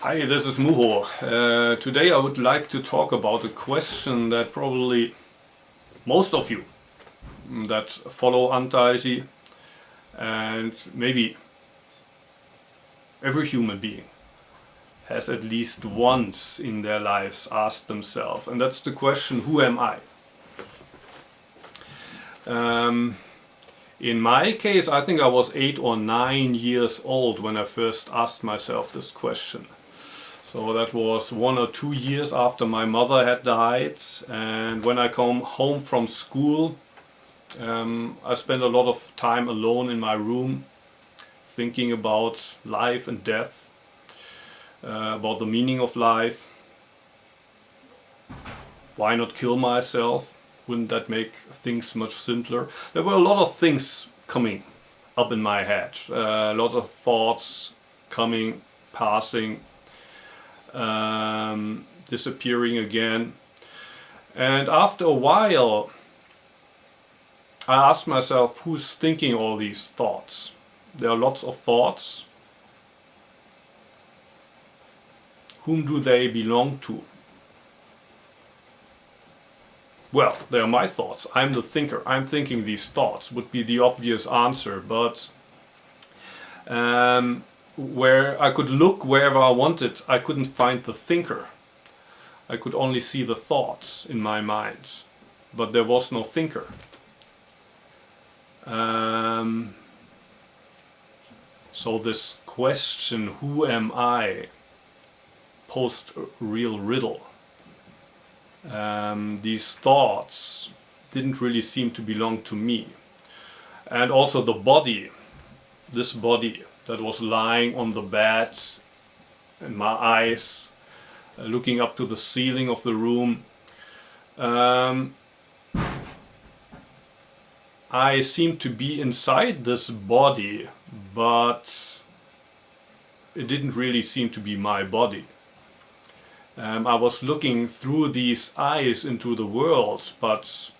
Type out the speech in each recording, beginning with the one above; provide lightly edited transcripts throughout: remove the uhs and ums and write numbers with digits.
Hi, this is Muho. Today I would like to talk about a question that probably most of you that follow Antaiji and maybe every human being has at least once in their lives asked themselves, and that's the question, who am I? In my case, I think I was 8 or 9 years old when I first asked myself this question. So that was 1 or 2 years after my mother had died, and when I come home from school, I spent a lot of time alone in my room thinking about life and death, about the meaning of life. Why not kill myself? Wouldn't that make things much simpler? There were a lot of things coming up in my head, a lot of thoughts coming, passing, disappearing again. And after a while I asked myself, who's thinking all these thoughts? There are lots of thoughts. Whom do they belong to? Well, they are my thoughts. I'm the thinker. I'm thinking these thoughts would be the obvious answer, but where I could look wherever I wanted, I couldn't find the thinker. I could only see the thoughts in my mind, but there was no thinker. So this question, who am I, posed a real riddle. These thoughts didn't really seem to belong to me. And also the body, this body that was lying on the bed, and my eyes looking up to the ceiling of the room. I seemed to be inside this body, but it didn't really seem to be my body. I was looking through these eyes into the world, but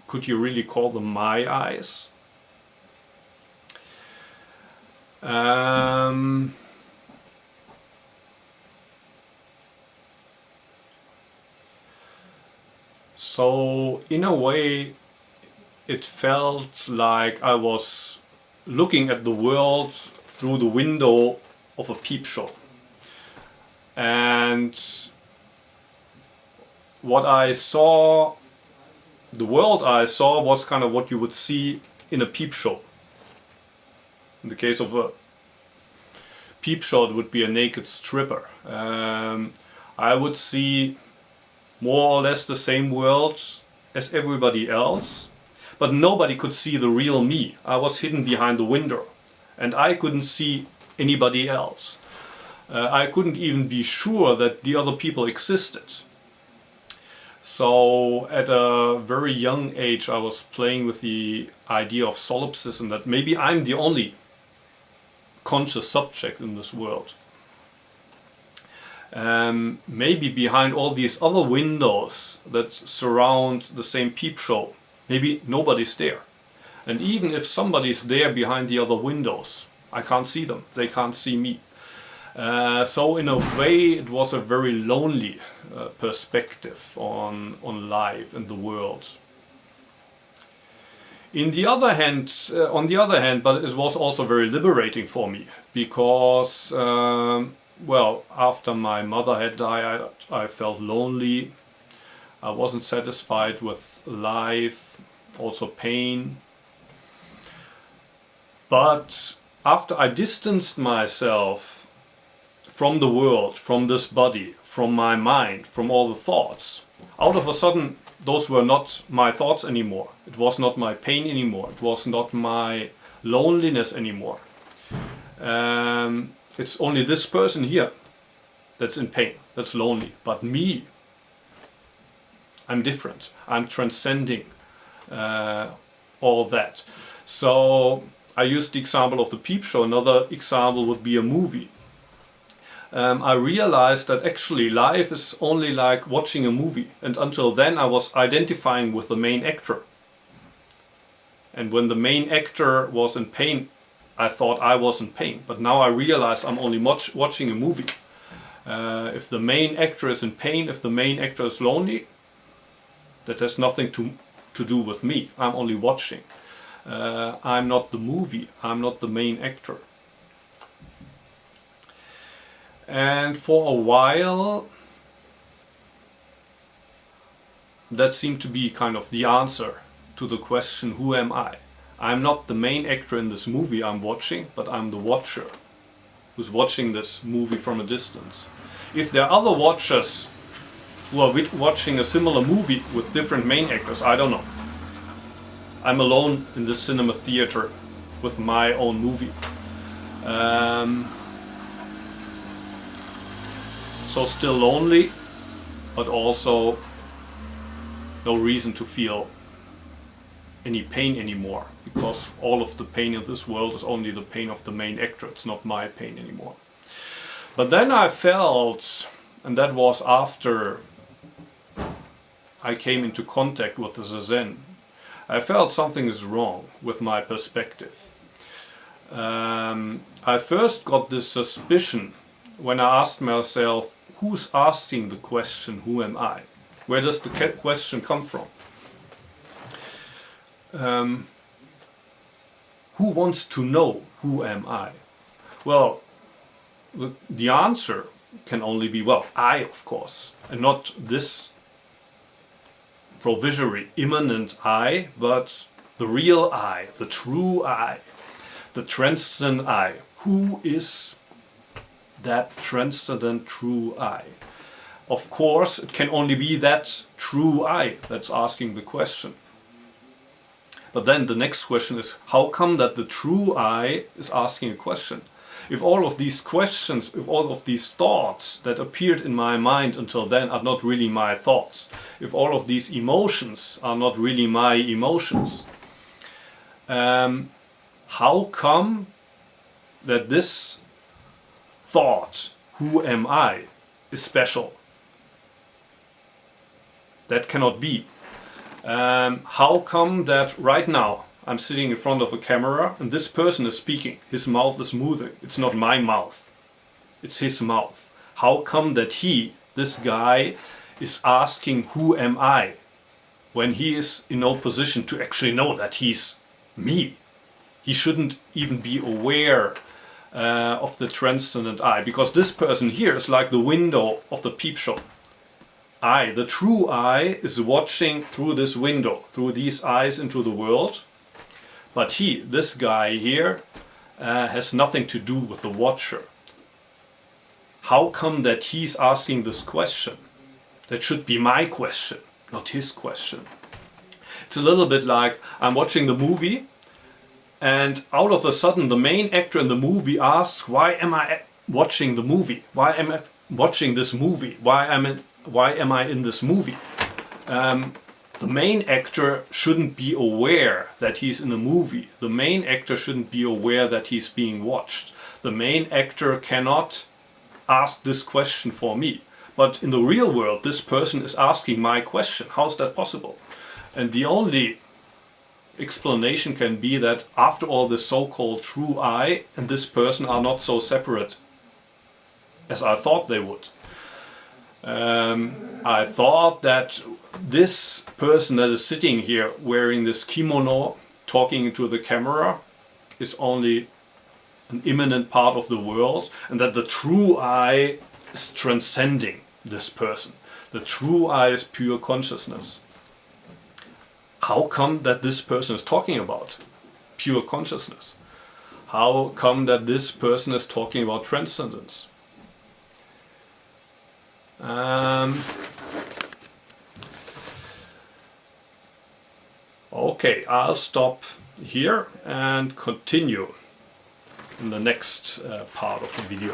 could you really call them my eyes? So in a way it felt like I was looking at the world through the window of a peep show. And what I saw, the world I saw, was kind of what you would see in a peep show. In the case of a peep show, it would be a naked stripper. I would see more or less the same world as everybody else, but nobody could see the real me. I was hidden behind the window, and I couldn't see anybody else. I couldn't even be sure that the other people existed. So at a very young age I was playing with the idea of solipsism, that maybe I'm the only conscious subject in this world. Maybe behind all these other windows that surround the same peep show, maybe nobody's there. And even if somebody's there behind the other windows, I can't see them, they can't see me. So in a way it was a very lonely perspective on life and the world. On the other hand, but it was also very liberating for me, because well, after my mother had died, I felt lonely. I wasn't satisfied with life, also pain. But after I distanced myself from the world, from this body, from my mind, from all the thoughts, out of a sudden those were not my thoughts anymore. It was not my pain anymore. It was not my loneliness anymore. It's only this person here that's in pain, that's lonely. But me, I'm different. I'm transcending all that. So I used the example of the peep show. Another example would be a movie. I realized that actually life is only like watching a movie, and until then I was identifying with the main actor. And when the main actor was in pain, I thought I was in pain, but now I realize I'm only watching a movie. If the main actor is in pain, if the main actor is lonely, that has nothing to do with me. I'm only watching. I'm not the movie. I'm not the main actor. And for a while, that seemed to be kind of the answer to the question, who am I? I'm not the main actor in this movie I'm watching, but I'm the watcher who's watching this movie from a distance. If there are other watchers who are watching a similar movie with different main actors, I don't know. I'm alone in this cinema theater with my own movie. So still lonely, but also no reason to feel any pain anymore, because all of the pain in this world is only the pain of the main actor. It's not my pain anymore. But then I felt, and that was after I came into contact with the zazen, I felt something is wrong with my perspective. I first got this suspicion when I asked myself, who's asking the question, who am I? Where does the question come from? Who wants to know, who am I? Well, the answer can only be, well, I, of course, and not this provisory, immanent I, but the real I, the true I, the transcendent I. Who is that transcendent true I? Of course, it can only be that true I that's asking the question. But then the next question is, how come that the true I is asking a question? If all of these questions, if all of these thoughts that appeared in my mind until then are not really my thoughts, if all of these emotions are not really my emotions, how come that this thought, who am I, is special? That cannot be. How come that right now I'm sitting in front of a camera and this person is speaking, his mouth is moving, it's not my mouth, it's his mouth. How come that he, this guy, is asking who am I, when he is in no position to actually know that he's me? He shouldn't even be aware of the transcendent I, because this person here is like the window of the peep show. I, the true I, is watching through this window, through these eyes into the world. But he, this guy here, has nothing to do with the watcher. How come that he's asking this question? That should be my question, not his question. It's a little bit like I'm watching the movie, and out of a sudden the main actor in the movie asks, why am I watching the movie? Why am I watching this movie? Why am I in this movie? The main actor shouldn't be aware that he's in a movie. The main actor shouldn't be aware that he's being watched. The main actor cannot ask this question for me. But in the real world, this person is asking my question. How's that possible? And the only explanation can be that after all, the so-called true I and this person are not so separate as I thought they would. I thought that this person that is sitting here wearing this kimono, talking into the camera, is only an immanent part of the world, and that the true I is transcending this person. The true I is pure consciousness. How come that this person is talking about pure consciousness? How come that this person is talking about transcendence? Okay, I'll stop here and continue in the next part of the video.